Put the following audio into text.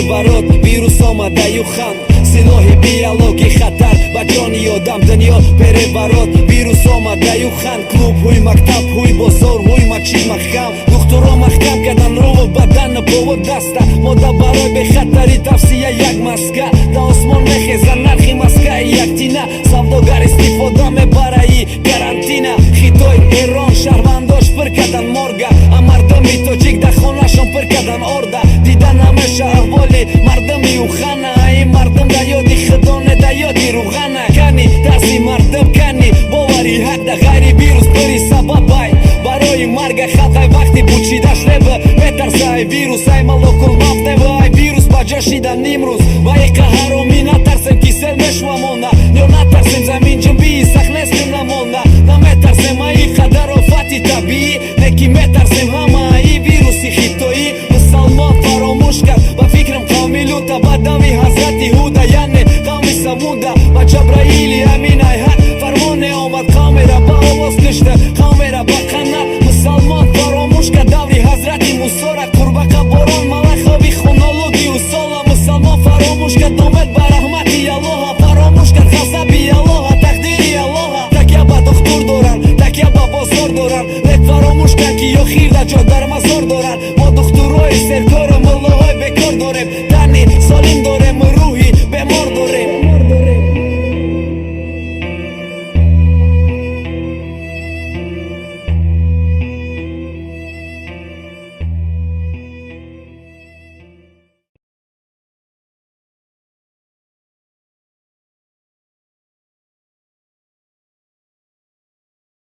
барот вирус омадаю ханд силоҳи биологи хатар ба ҷони одам дунё перебарот вирус омадаю ханд клубҳои мактаб ҳои бозор ҳои мачи махкам духтуро махкам кардан роҳу бадан повод даста мода барои бехатари тавсия як маска да осмон мехеза нархи маскаи яктина савдогар истифода мебараи карантина хитой эрон шаҳрвандош пир кардан морга а мардами тоҷик дар хонашон пир кардан орда дида намеша аҳволи мардами ухана ин мардам да ёди худоне да ёди руғана кани дасти мардам кани бовари ҳақ да ғайри вирус пири сабабай барои марга халқай вақти бучидаш леба метарсай вирус ай малокул мафтева ай вирус ба ҷо шидан нимрӯз ва и қаҳароми натарсем ки сел мешвамона ё натарсем замин ҷунбии сахнестим намона наметарсем аи қадар офати табиӣ неки метарсем ҳама аи вируси хитоӣ мусалмон фаромӯш кард ба фикрам қавми лута ба дави ҳазрати ҳуда яъне қавми самуда ба ҷабраили амин ай ҳақ фармоне омад қавмеро ба овоз кишта қавмеро ба қанат мусалмон фаромӯш кард даври ҳазрати мусора қурбақа борон малахови хунолуди усола мусалмон фаромӯш кард омад ба раҳмати аллоҳа фаромӯш кард ғазаби аллоҳа тақдири аллоҳа такя ба духтур доранд такя ба бозор доранд лек фаромӯш кард ки охир да ҷо дар мазор доранд